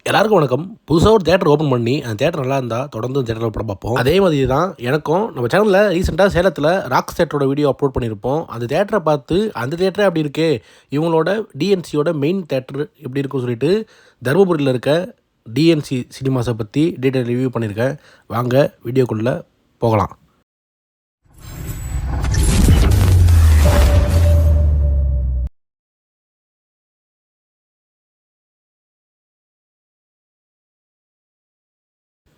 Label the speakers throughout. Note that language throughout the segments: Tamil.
Speaker 1: எல்லாருக்கும் வணக்கம். புதுசாக ஒரு தேட்டர் ஓப்பன் பண்ணி அந்த தேட்டர் நல்லா இருந்தால் தொடர்ந்து தேட்டரில் படம் பார்ப்போம். அதே மாதிரி தான் எனக்கும் நம்ம சேனலில் ரீசெண்டாக சேலத்தில் ராக்ஸ் தேட்டரோட வீடியோ அப்லோட் பண்ணியிருப்போம். அந்த தேட்டரை பார்த்து அந்த தேட்டரே அப்படி இருக்கே, இவங்களோட டிஎன்சியோட மெயின் தேட்டர் எப்படி இருக்குன்னு சொல்லிட்டு தருமபுரியில் இருக்க டிஎன்சி சினிமாஸை பற்றி டீட்டெயில் ரிவ்யூ பண்ணியிருக்கேன். வாங்க வீடியோக்குள்ளே போகலாம்.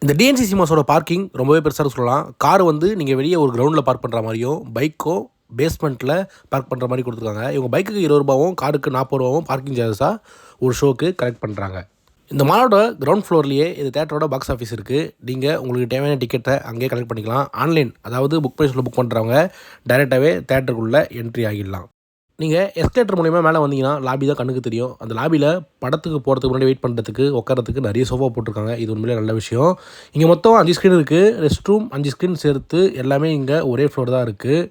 Speaker 1: இந்த டிஎன்சி சினிமாஸோட பார்க்கிங் ரொம்பவே பெருசாக சொல்லலாம். கார் வந்து நீங்கள் வெளியே ஒரு கிரவுண்டில் பார்க் பண்ணுற மாதிரியும், பைக்கோ பேஸ்மெண்ட்டில் பார்க் பண்ணுற மாதிரி கொடுத்துருக்காங்க. இவங்க பைக்குக்கு 20 ரூபாவும் காருக்கு 40 ரூபாவும் பார்க்கிங் சார்ஜஸாக ஒரு ஷோக்கு கலெக்ட் பண்ணுறாங்க. இந்த மாலோட கிரவுண்ட் ஃப்ளோர்லேயே இந்த தேட்டரோட பாக்ஸ் ஆஃபீஸ் இருக்குது. நீங்கள் உங்களுக்கு தேவையான டிக்கெட்டை அங்கேயே கலெக்ட் பண்ணிக்கலாம். ஆன்லைன், அதாவது புக் மைஷோவில் புக் பண்ணுறவங்க டைரெக்டாகவே தேட்டருக்குள்ளே என்ட்ரி ஆகிடலாம். நீங்கள் எஸ்கலேட்டர் மூலிமா மேலே வந்தீங்கன்னா லாபி தான் கண்ணுக்கு தெரியும். அந்த லாபியில் படத்துக்கு போகிறதுக்கு முன்னாடி வெயிட் பண்ணுறதுக்கு உட்காரத்துக்கு நிறைய சோஃபா போட்டிருக்காங்க. இது உண்மையிலே நல்ல விஷயம். இங்கே மொத்தம் 5 ஸ்க்ரீன் இருக்குது. ரெஸ்ட் ரூம் 5 ஸ்க்ரீன் சேர்த்து எல்லாமே இங்கே ஒரே ஃப்ளோர் தான் இருக்குது.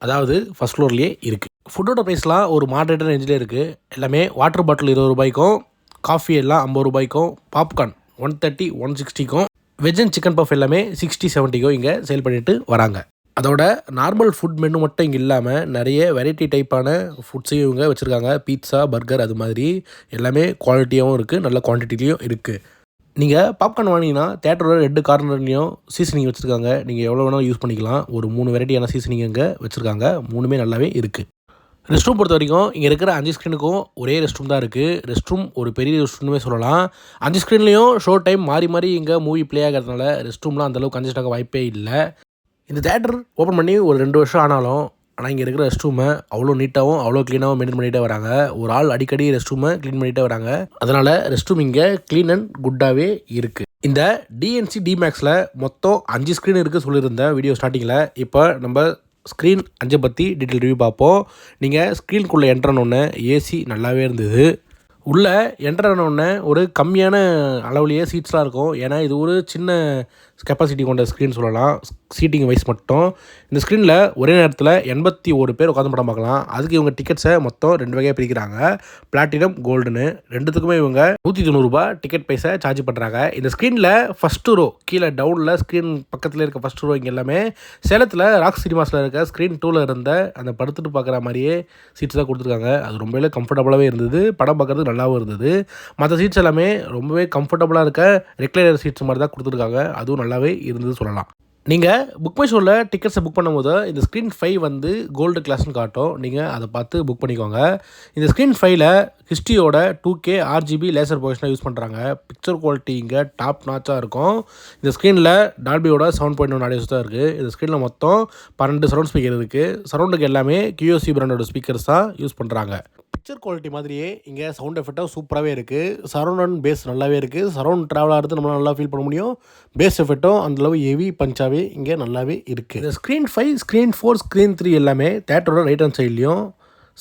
Speaker 1: அதாவது ஃபஸ்ட் ஃப்ளோர்லேயே இருக்குது. ஃபுட்டோட ப்ரைஸ்லாம் ஒரு மாடரேட்டர் ரேஞ்சிலே இருக்குது. எல்லாமே வாட்டர் பாட்டில் 20 ரூபாய்க்கும், காஃபி எல்லாம் 50 ரூபாய்க்கும், பாப்கார்ன் 130 160க்கும், வெஜ் அண்ட் சிக்கன் பஃப் எல்லாமே 60 70க்கும் இங்கே சேல் பண்ணிட்டு வராங்க. அதோட நார்மல் ஃபுட் மெனு மட்டும் இங்கே இல்லாமல் நிறைய வெரைட்டி டைப்பான ஃபுட்ஸையும் இவங்க வச்சுருக்காங்க. பீட்சா, பர்கர், அது மாதிரி எல்லாமே குவாலிட்டியாகவும் இருக்குது, நல்ல குவான்டிட்டிலையும் இருக்குது. நீங்கள் பாப்கார்ன் வாங்கினீங்கன்னா தேட்டரோட 2 கார்னர்லேயும் சீசனிங் வச்சுருக்காங்க. நீங்கள் எவ்வளோ வேணாலும் யூஸ் பண்ணிக்கலாம். ஒரு 3 வெரைட்டியான சீசனிங் இங்கே வச்சுருக்காங்க. 3மே நல்லாவே இருக்குது. ரெஸ்ட் ரூம் பொறுத்த வரைக்கும் இங்கே இருக்கிற 5 ஸ்க்ரீனுக்கும் ஒரே ரெஸ்ட் ரூம் தான் இருக்குது. ரெஸ்ட் ரூம் ஒரு பெரிய ரெஸ்ட் ரூம்னே சொல்லலாம். 5 ஸ்க்ரீன்லேயும் ஷோ டைம் மாறி மாறி இங்கே மூவி ப்ளே ஆகிறதுனால ரெஸ்ட் ரூம்லாம் அந்தளவுக்கு கன்ஜஸ்ட் ஆக வாய்ப்பே இல்லை. இந்த தேட்டர் ஓப்பன் பண்ணி ஒரு 2 வருஷம் ஆனாலும் இங்கே இருக்கிற ரெஸ்ட் ரூமை அவ்வளோ நீட்டாகவும் அவ்வளோ க்ளீனாகவும் மெயின்டைன் பண்ணிகிட்டே வராங்க. ஒரு ஆள் அடிக்கடி ரெஸ்ட் ரூமை க்ளீன் பண்ணிகிட்டே வராங்க. அதனால் ரெஸ்ட் ரூம் இங்கே க்ளீன் அண்ட் குட்டாகவே இருக்குது. இந்த டிஎன்சி டிமேக்ஸில் மொத்தம் 5 ஸ்க்ரீன் இருக்குது சொல்லியிருந்தேன் வீடியோ ஸ்டார்டிங்கில். இப்போ நம்ம ஸ்க்ரீன் 5 பற்றி டீட்டெயில் ரிவ்யூ பார்ப்போம். நீங்கள் ஸ்க்ரீனுக்குள்ளே என்ட்ரானோடனே ஏசி நல்லாவே இருந்தது. உள்ளே என்ட்ரானோடனே ஒரு கம்மியான அளவுலேயே சீட்ஸ்லாம் இருக்கும். ஏன்னா இது ஒரு சின்ன கெப்பாசிட்டி கொண்ட ஸ்க்ரீன் சொல்லலாம், சீட்டிங் வைஸ் மட்டும். இந்த ஸ்க்ரீனில் ஒரே நேரத்தில் 81 பேர் உட்காந்து படம் பார்க்கலாம். அதுக்கு இவங்க டிக்கெட்ஸை மொத்தம் 2 வகையாக பிரிக்கிறாங்க, பிளாட்டினம், கோல்டுன்னு. ரெண்டுத்துக்குமே இவங்க 190 ரூபா டிக்கெட் பைசா சார்ஜ் பண்ணுறாங்க. இந்த ஸ்க்ரீனில் ஃபஸ்ட்டு ரோ கீழே டவுனில் ஸ்க்ரீன் பக்கத்தில் இருக்க ஃபஸ்ட்டு ரோ இங்கே எல்லாமே சேலத்தில் ராக்ஸ் சினிமாஸில் இருக்க ஸ்க்ரீன் 2ல் இருந்த அந்த படுத்துட்டு பார்க்குற மாதிரியே சீட்ஸ் தான் கொடுத்துருக்காங்க. அது ரொம்பவே கம்ஃபர்டபுளாகவே இருந்தது, படம் பார்க்குறது நல்லாவும் இருந்தது. மற்ற சீட்ஸ் எல்லாமே ரொம்பவே கம்ஃபர்டபுளாக இருக்க ரெக்லைனர் சீட்ஸ் மாதிரி தான் கொடுத்துருக்காங்க. அதுவும் நல்லாவே இருந்தது சொல்லலாம். நீங்கள் புக் மை ஷோவில் டிக்கெட்ஸை புக் பண்ணும்போது இந்த ஸ்க்ரீன் 5 வந்து கோல்டு கிளாஸ்னு காட்டும். நீங்கள் அதை பார்த்து புக் பண்ணிக்கோங்க. இந்த ஸ்க்ரீன் 5ல் ஹிஸ்ட்ரியோட 2K RGB லேசர் ப்ரொஜெக்ஷனை யூஸ் பண்ணுறாங்க. பிக்சர் குவாலிட்டி இங்கே டாப் நாச்சாக இருக்கும். இந்த ஸ்க்ரீனில் டால்பியோட 7.1 ஆடியோஸ் தான் இருக்குது. இந்த ஸ்க்ரீனில் மொத்தம் 12 சரௌண்ட் ஸ்பீக்கர் இருக்குது. சரௌண்டுக்கு எல்லாமே QSC பிராண்டோட ஸ்பீக்கர்ஸ் தான் யூஸ் பண்ணுறாங்க. பிக்சர் குவாலிட்டி மாதிரியே இங்கே சவுண்ட் எஃபெக்டாக சூப்பராகவே இருக்குது. சரௌண்ட் அண்ட் பேஸ் நல்லாவே இருக்குது. சரௌண்ட் ட்ராவல் ஆகிறது நம்மளால் நல்லா ஃபீல் பண்ண முடியும். பேஸ் எஃபெக்ட்டும் அந்தளவு ஹெவி பஞ்சாகவே இங்கே நல்லாவே இருக்குது. இந்த ஸ்க்ரீன் 5, ஸ்க்ரீன் 4, ஸ்க்ரீன் 3 எல்லாமே தேட்டரோட ரைட் ஹேண்ட் சைட்லேயும்,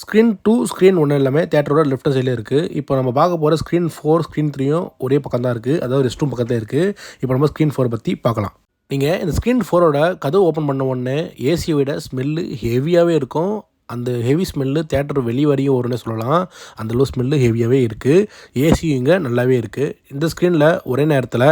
Speaker 1: ஸ்க்ரீன் 2, ஸ்க்ரீன் 1 எல்லாமே தேட்டரோட லெஃப்ட் ஹேண்ட் சைட்லேயும் இருக்குது. இப்போ நம்ம பார்க்க போகிற ஸ்க்ரீன் 4, ஸ்க்ரீன் 3யும் ஒரே பக்கம் தான் இருக்குது, அதாவது ரெஸ்ட் ரூம் பக்கத்தில் இருக்குது. இப்போ நம்ம ஸ்க்ரீன் 4 பற்றி பார்க்கலாம். நீங்கள் இந்த ஸ்க்ரீன் 4ஓட கதவு ஓப்பன் பண்ண உடனே ஏசியை விட ஸ்மெல்லு ஹெவியாகவே இருக்கும். அந்த ஹெவி ஸ்மெல்லு தேட்டர் வெளியே வரையும் வரும்னே சொல்லலாம். அந்தளவு ஸ்மெல்லு ஹெவியாகவே இருக்குது. ஏசியும் இங்கே நல்லாவே இருக்குது. இந்த ஸ்க்ரீனில் ஒரே நேரத்தில்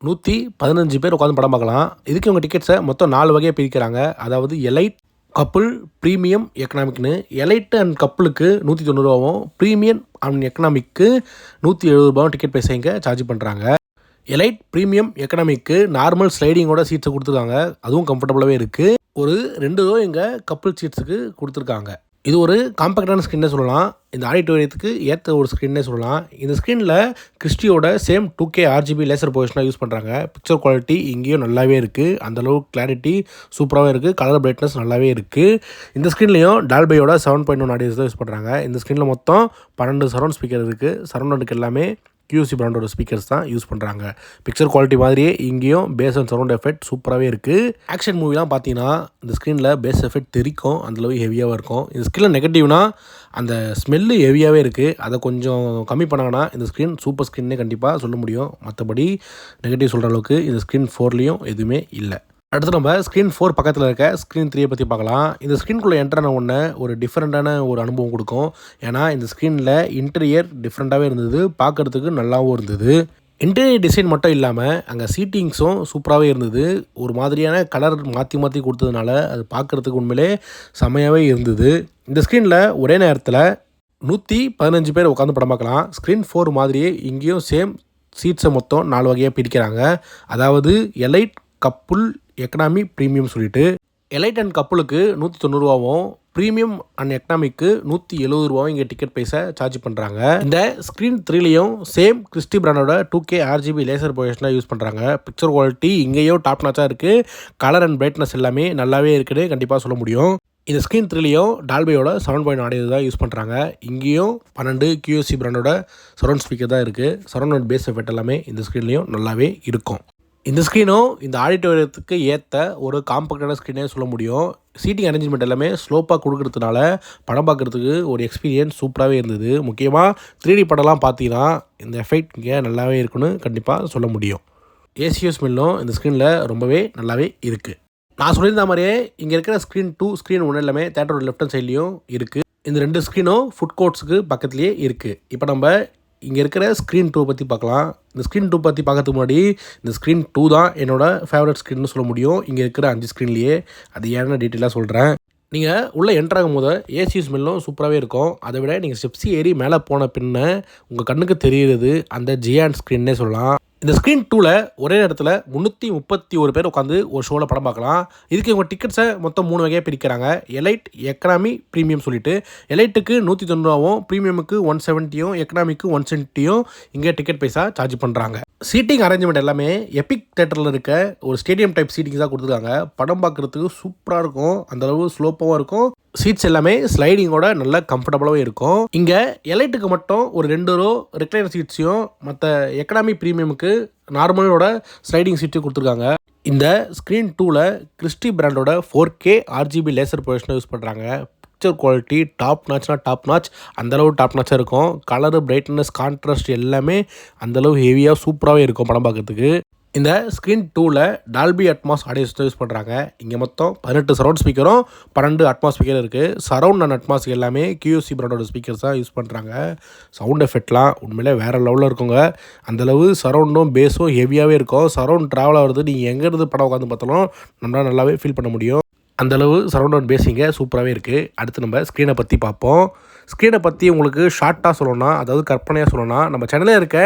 Speaker 1: 115 பேர் உட்காந்து படம் பார்க்கலாம். இதுக்கு இவங்க டிக்கெட்ஸை மொத்தம் 4 வகையாக பிரிக்கிறாங்க. அதாவது எலைட், கப்புள், ப்ரீமியம், எக்கனாமிக்னு. எலைட் அண்ட் கப்புளுக்கு 190 ரூபாவும், ப்ரீமியம் அண்ட் எக்கனாமிக்கு 170 ரூபாவும் டிக்கெட் பைசா இங்கே சார்ஜ் பண்ணுறாங்க. எலைட், ப்ரீமியம், எக்கனாமிக்கு நார்மல் ஸ்லைடிங்கோட சீட்ஸை கொடுத்துருக்காங்க. அதுவும் கம்ஃபர்டபுளாகவே இருக்குது. ஒரு 2 ரோ இங்கே கப்புள் சீட்ஸுக்கு கொடுத்துருக்காங்க. இது ஒரு காம்பேக்டான ஸ்க்ரீன்னே சொல்லலாம். இந்த ஆடிட்டோரியத்துக்கு ஏற்ற ஒரு ஸ்க்ரீன்னே சொல்லலாம். இந்த ஸ்க்ரீனில் கிறிஸ்டியோட சேம் 2K RGB லேசர் ப்ரொஜெக்ஷனாக யூஸ் பண்ணுறாங்க. பிக்சர் குவாலிட்டி இங்கேயும் நல்லாவே இருக்குது. அந்தளவு கிளாரிட்டி சூப்பராகவே இருக்குது. கலர் பிரைட்னஸ் நல்லாவே இருக்குது. இந்த ஸ்க்ரீன்லேயும் டால்பையோட 7.1 ஆடியோஸ் தான் யூஸ் பண்ணுறாங்க. இந்த ஸ்க்ரீனில் மொத்தம் 12 சரௌண்ட் ஸ்பீக்கர் இருக்குது. சரௌண்டுக்கு எல்லாமே QSC பிராண்டோட ஸ்பீக்கர்ஸ் தான் யூஸ் பண்ணுறாங்க. பிக்சர் குவாலிட்டி மாதிரியே இங்கேயும் பேஸ் அண்ட் சரௌண்ட் எஃபெக்ட் சூப்பராகவே இருக்குது. ஆக்ஷன் மூவிலாம் பார்த்தீங்கன்னா இந்த ஸ்க்ரீனில் பேஸ் எஃபெக்ட் தெரிக்கும், அந்தளவு ஹெவியாகவும் இருக்கும். இந்த ஸ்க்ரீனில் நெகட்டிவ்னா அந்த ஸ்மெல்லு ஹெவியாகவே இருக்குது. அதை கொஞ்சம் கம்மி பண்ணாங்கன்னா இந்த ஸ்க்ரீன் சூப்பர் ஸ்க்ரீன்னே கண்டிப்பாக சொல்ல முடியும். மற்றபடி நெகட்டிவ் சொல்கிற அளவுக்கு இந்த ஸ்க்ரீன் 4லேயும் எதுவுமே இல்லை. அடுத்து நம்ம ஸ்க்ரீன் 4 பக்கத்தில் இருக்க ஸ்க்ரீன் 3 பற்றி பார்க்கலாம். இந்த ஸ்க்ரீனுக்குள்ளே என்ட்ரான உடனே ஒரு டிஃப்ரெண்ட்டான ஒரு அனுபவம் கொடுக்கும். ஏன்னா இந்த ஸ்க்ரீனில் இன்டீரியர் டிஃப்ரெண்ட்டாகவே இருந்தது, பார்க்குறதுக்கு நல்லாவும் இருந்தது. இன்டீரியர் டிசைன் மட்டும் இல்லாமல் அங்கே சீட்டிங்ஸும் சூப்பராகவே இருந்தது. ஒரு மாதிரியான கலர் மாற்றி மாற்றி கொடுத்ததுனால அது பார்க்குறதுக்கு உண்மையிலே செமையாகவே இருந்தது. இந்த ஸ்க்ரீனில் ஒரே நேரத்தில் 115 பேர் உட்காந்து படம் பார்க்கலாம். ஸ்க்ரீன் 4 மாதிரியே இங்கேயும் சேம் சீட்ஸை மொத்தம் 4 வகையாக பிரிக்கிறாங்க. அதாவது எலைட், கப்புள், எக்கனாமி, ப்ரீமியம் சொல்லிட்டு எலைட் அண்ட் கப்புளுக்கு 190 ரூபாவும், ப்ரீமியம் அண்ட் எக்கனாமிக்கு 170 ரூபாவும் இங்கே டிக்கெட் பைசா சார்ஜ் பண்ணுறாங்க. இந்த ஸ்க்ரீன் 3லையும் சேம் கிறிஸ்டி பிராண்டோட 2K RGB லேசர் ப்ரொஜெக்ஷனாக யூஸ் பண்ணுறாங்க. பிக்சர் குவாலிட்டி இங்கேயும் டாப் நாச்சாக இருக்குது. கலர் அண்ட் பிரைட்னஸ் எல்லாமே நல்லாவே இருக்குன்னு கண்டிப்பாக சொல்ல முடியும். இந்த ஸ்க்ரீன் 3லையும் டால்பையோட 7.0 ஆடியோ தான் யூஸ் பண்ணுறாங்க. இங்கேயும் 12 QSC பிராண்டோட சரௌண்ட் ஸ்பீக்கர் தான் இருக்குது. சரௌண்ட் பேஸ் எஃபெக்ட் எல்லாமே இந்த ஸ்க்ரீன்லேயும் நல்லாவே இருக்கும். இந்த ஸ்க்ரீனும் இந்த ஆடிட்டோரியத்துக்கு ஏற்ற ஒரு காம்பேக்டான ஸ்க்ரீனே சொல்ல முடியும். சீட்டிங் அரேஞ்ச்மெண்ட் எல்லாமே ஸ்லோப்பாக கொடுக்கறதுனால படம் பார்க்குறதுக்கு ஒரு எக்ஸ்பீரியன்ஸ் சூப்பராகவே இருந்தது. முக்கியமாக 3D படம்லாம் பார்த்தீங்கன்னா இந்த எஃபெக்ட் இங்கே நல்லாவே இருக்குன்னு கண்டிப்பாக சொல்ல முடியும். ஏசியோ ஸ்மெல்லும் இந்த ஸ்க்ரீனில் ரொம்பவே நல்லாவே இருக்குது. நான் சொல்லியிருந்த மாதிரியே இங்கே இருக்கிற ஸ்க்ரீன் 2, ஸ்க்ரீன் 1 எல்லாமே தேட்டரோட லெஃப்ட் ஹேண்ட் சைட்லேயும் இருக்குது. இந்த 2 ஸ்க்ரீனும் ஃபுட் கோர்ட்ஸுக்கு பக்கத்துலேயே இருக்குது. இப்போ நம்ம இங்கே இருக்கிற ஸ்க்ரீன் 2 பற்றி பார்க்கலாம். இந்த ஸ்க்ரீன் 2 பற்றி பார்க்கறதுக்கு முன்னாடி இந்த ஸ்க்ரீன் 2 தான் என்னோடய ஃபேவரட் ஸ்க்ரீன்னு சொல்ல முடியும். இங்கே இருக்கிற 5 ஸ்க்ரீன்லேயே அது ஏன்னு டீட்டெயிலாக சொல்கிறேன். நீங்கள் உள்ளே என்ட்ராகும் போது ஏசி ஸ்மெல்லும் சூப்பராகவே இருக்கும். அதை விட நீங்கள் ஸ்டெப்ஸி ஏறி மேலே போன பின்ன உங்கள் கண்ணுக்கு தெரிகிறது அந்த ஜியான் ஸ்க்ரீன்னே சொல்லலாம். இந்த ஸ்க்ரீன் 2ல் ஒரே இடத்துல 331 பேர் உட்காந்து ஒரு ஷோவில் படம் பார்க்கலாம். இதுக்கு இவங்க டிக்கெட்ஸை மொத்தம் 3 வகையாக பிரிக்கிறாங்க. எலைட், எக்கனாமி, ப்ரீமியம் சொல்லிட்டு எலைட்டுக்கு 190 ரூபாவும், ப்ரீமியமுக்கு 170யும், எக்கனாமிக்கு 170யும் இங்கே டிக்கெட் பைசா சார்ஜ் பண்ணுறாங்க. சீட்டிங் அரேஞ்ச்மெண்ட் எல்லாமே எபிக் தேட்டரில் இருக்க ஒரு ஸ்டேடியம் டைப் சீட்டிங் தான் கொடுத்துருக்காங்க. படம் பார்க்குறதுக்கு சூப்பராக இருக்கும். அந்தளவு ஸ்லோப்பாகவும் இருக்கும். சீட்ஸ் எல்லாமே ஸ்லைடிங்கோட நல்லா கம்ஃபர்டபுளாகவே இருக்கும். இங்கே எலைட்டுக்கு மட்டும் ஒரு 2 ரோ ரெக்லைனர் சீட்ஸையும் மற்ற எக்கனாமி ப்ரீமியமுக்கு நார்மலோட ஸ்லைடிங் சீட்டையும் கொடுத்துருக்காங்க. இந்த ஸ்க்ரீன் 2ல் கிறிஸ்டி பிராண்டோட 4K RGB லேசர் ப்ரொஜெக்ஷனை யூஸ் பண்ணுறாங்க. பிக்சர் குவாலிட்டி டாப் நாச் அந்தளவு டாப் நாச்சாக இருக்கும். கலரு, பிரைட்னஸ், கான்ட்ராஸ்ட் எல்லாமே அந்தளவு ஹெவியாக சூப்பராகவே இருக்கும் படம் பார்க்கறதுக்கு. இந்த ஸ்க்ரீன் 2ல் Dolby Atmos audio system use பண்ணுறாங்க. இங்கே மொத்தம் 18 சரௌண்ட் ஸ்பீக்கரும் 12 அட்மாஸ் ஸ்பீக்கர் இருக்குது. சரௌண்ட் அண்ட் அட்மாஸ் எல்லாமே QSC பிராண்டோட ஸ்பீக்கர்ஸ் தான் யூஸ் பண்ணுறாங்க. சவுண்ட் எஃபெக்ட்லாம் உண்மையிலே வேறு லெவலில் இருக்குங்க. அந்தளவு சரௌண்டும் பேஸும் ஹெவியாகவே இருக்கும். சரௌண்ட் ட்ராவல் ஆகிறது நீங்கள் எங்கேருந்து படம் உட்காந்து பார்த்தாலும் நம்மளால் நல்லாவே ஃபீல் பண்ண முடியும். அந்தளவு சரௌண்ட் அண்ட் பேஸிங்க சூப்பராகவே இருக்குது. அடுத்து நம்ம ஸ்க்ரீனை பற்றி பார்ப்போம். ஸ்க்ரீனை பற்றி உங்களுக்கு ஷார்ட்டாக சொல்லணும்னா, அதாவது கற்பனையாக சொல்லணும்னா, நம்ம சென்னையில் இருக்க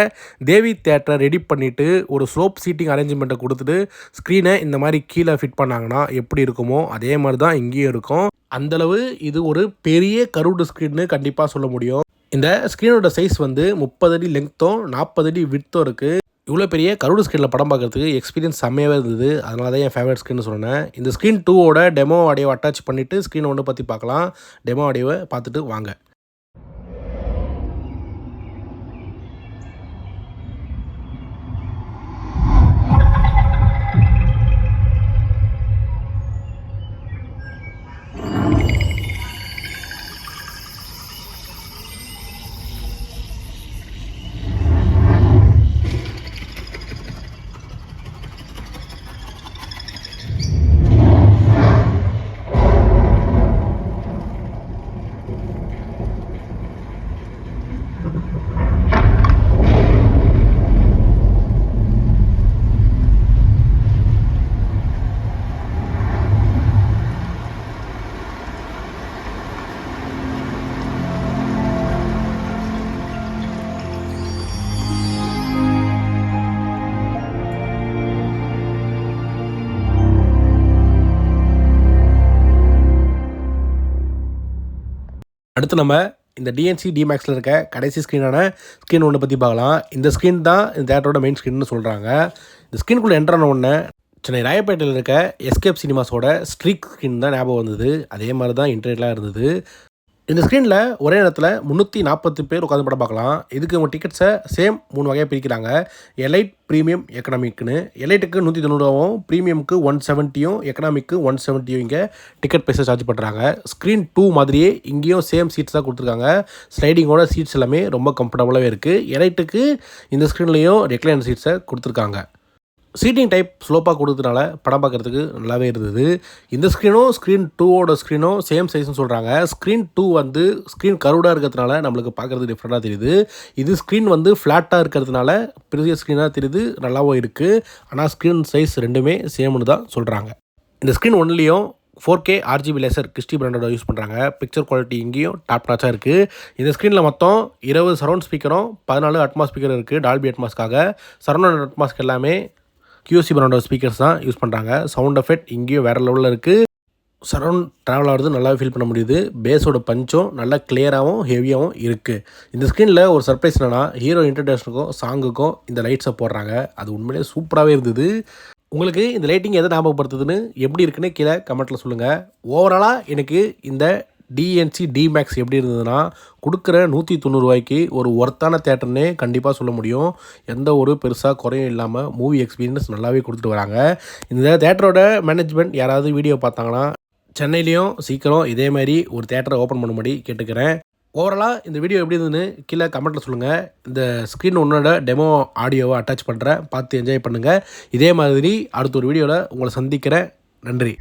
Speaker 1: தேவி தேட்டரை ரெடி பண்ணிவிட்டு ஒரு ஸ்லோப் சீட்டிங் அரேஞ்ச்மெண்ட்டை கொடுத்துட்டு ஸ்க்ரீனை இந்த மாதிரி கீழே ஃபிட் பண்ணாங்கன்னா எப்படி இருக்குமோ அதே மாதிரி தான் இங்கேயும் இருக்கும். அந்தளவு இது ஒரு பெரிய கர்வ்டு ஸ்க்ரீன்னு கண்டிப்பாக சொல்ல முடியும். இந்த ஸ்க்ரீனோட சைஸ் வந்து 30 அடி லெங்க்த்தும் 40 அடி விட்த்தும் இருக்குது. இவ்வளோ பெரிய கருடு ஸ்க்ரீனில் படம் பார்க்குறதுக்கு எக்ஸ்பீரியன்ஸ் செம்மையாகவே இருந்தது. அதனால தான் என் ஃபேவரட் ஸ்க்ரீன்னு சொன்னேன். இந்த ஸ்க்ரீன் 2வோட டெமோ ஆடியோவை அட்டாச் பண்ணிவிட்டு ஸ்க்ரீன் 1 பற்றி பார்க்கலாம். டெமோ ஆடியோவை பார்த்துட்டு வாங்க. அடுத்து நம்ம இந்த DNC DMAXல இருக்க கடைசி ஸ்க்ரீன் 1 பற்றி பார்க்கலாம். இந்த ஸ்க்ரீன் தான் இந்த தேட்டரோட மெயின் ஸ்க்ரீன்னு சொல்கிறாங்க. இந்த ஸ்க்ரீனுக்குள்ளே என்ட்ரான உடனே சென்னை ராயப்பேட்டையில் இருக்க எஸ்கேப் சினிமாஸோட ஸ்ட்ரீக் ஸ்க்ரீன் தான் ஞாபகம் வந்தது. அதே மாதிரி தான் இன்டர்நெட்லாம் இருந்தது. இந்த ஸ்க்ரீனில் ஒரே நேரத்தில் 340 பேர் உட்காந்து படம் பார்க்கலாம். இதுக்கு உங்கள் டிக்கெட்ஸை சேம் 3 வகையாக பிரிக்கிறாங்க. Elite, premium, எக்கனாமிக்குன்னு. எலைட்டுக்கு 190 ரூபாவும், ப்ரீமியமுக்கு 170யும், எக்கனாமிக்கு 170யும் இங்கே டிக்கெட் பைசா சார்ஜ் பண்ணுறாங்க. ஸ்க்ரீன் 2 மாதிரியே இங்கேயும் சேம் சீட்ஸ் தான் கொடுத்துருக்காங்க. ஸ்லைடிங்கோட சீட்ஸ் எல்லாமே ரொம்ப கம்ஃபர்டபுளாகவே இருக்குது. எலைட்டுக்கு இந்த ஸ்க்ரீன்லேயும் ரெக்லைனர் சீட்ஸை கொடுத்துருக்காங்க. சீட்டிங் டைப் ஸ்லோப்பாக கொடுத்ததுனால படம் பார்க்குறதுக்கு நல்லாவே இருந்தது. இந்த ஸ்க்ரீனும் ஸ்க்ரீன் 2ஓட ஸ்க்ரீனும் சேம் சைஸ்னு சொல்கிறாங்க. ஸ்க்ரீன் 2 வந்து ஸ்க்ரீன் கர்வ்டாக இருக்கிறதுனால நம்மளுக்கு பார்க்குறது டிஃப்ரெண்ட்டாக தெரியுது. இது ஸ்க்ரீன் வந்து ஃப்ளாட்டாக இருக்கிறதுனால பெரிய ஸ்க்ரீனாக தெரியுது, நல்லாவும் இருக்குது. ஆனால் ஸ்க்ரீன் சைஸ் ரெண்டுமே சேம்னு தான் சொல்கிறாங்க. இந்த ஸ்க்ரீன் ஒன்லேயும் 4K RGB லேசர் கிறிஸ்டி பிராண்டோட யூஸ் பண்ணுறாங்க. பிக்சர் குவாலிட்டி இங்கேயும் டாப் நாச்சாக இருக்குது. இந்த ஸ்க்ரீனில் மொத்தம் 20 சரௌண்ட் ஸ்பீக்கரும் 14 அட்மாஸ் ஸ்பீக்கர் இருக்குது. டால்பி அட்மாஸ்க்காக சரௌண்ட் அட்மாஸ்க்கு எல்லாமே QC பிராண்டோட ஸ்பீக்கர்ஸ் தான் யூஸ் பண்ணுறாங்க. சவுண்ட் எஃபெக்ட் இங்கேயும் வேறு லெவலில் இருக்குது. சரௌண்ட் ட்ராவல் ஆகிறது நல்லா ஃபீல் பண்ண முடியுது. பேஸோட பஞ்சும் நல்லா கிளியராகவும் ஹெவியாகவும் இருக்குது. இந்த ஸ்க்ரீனில் ஒரு சர்ப்ரைஸ் என்னென்னா, ஹீரோ இன்ட்ரடக்ஷனுக்கும் சாங்குக்கும் இந்த லைட்ஸை போடுறாங்க. அது உண்மையிலே சூப்பராகவே இருந்தது. உங்களுக்கு இந்த லைட்டிங் எதை ஞாபகப்படுத்துதுன்னு எப்படி இருக்குன்னு கீழே கமெண்ட்டில் சொல்லுங்கள். ஓவராலாக எனக்கு இந்த DNC D-Max எப்படி இருந்ததுன்னா, கொடுக்குற 190 ரூபாய்க்கு ஒரு ஒர்த்தான தேட்டர்னே கண்டிப்பாக சொல்ல முடியும். எந்த ஒரு பெருசாக குறையும் இல்லாமல் மூவி எக்ஸ்பீரியன்ஸ் நல்லாவே கொடுத்துட்டு வராங்க. இந்த தேட்டரோட மேனேஜ்மெண்ட் யாராவது வீடியோ பார்த்தாங்கன்னா சென்னையிலையும் சீக்கிரம் இதே மாதிரி ஒரு தேட்டரை ஓப்பன் பண்ணும்படி கேட்டுக்கிறேன். ஓவராலாக இந்த வீடியோ எப்படி இருந்ததுன்னு கீழே கமெண்ட்டில் சொல்லுங்கள். இந்த ஸ்க்ரீன் ஒன்னோட டெமோ ஆடியோவை அட்டாச் பண்ணுறேன், பார்த்து என்ஜாய் பண்ணுங்கள். இதே மாதிரி அடுத்த ஒரு வீடியோவில் உங்களை சந்திக்கிறேன். நன்றி.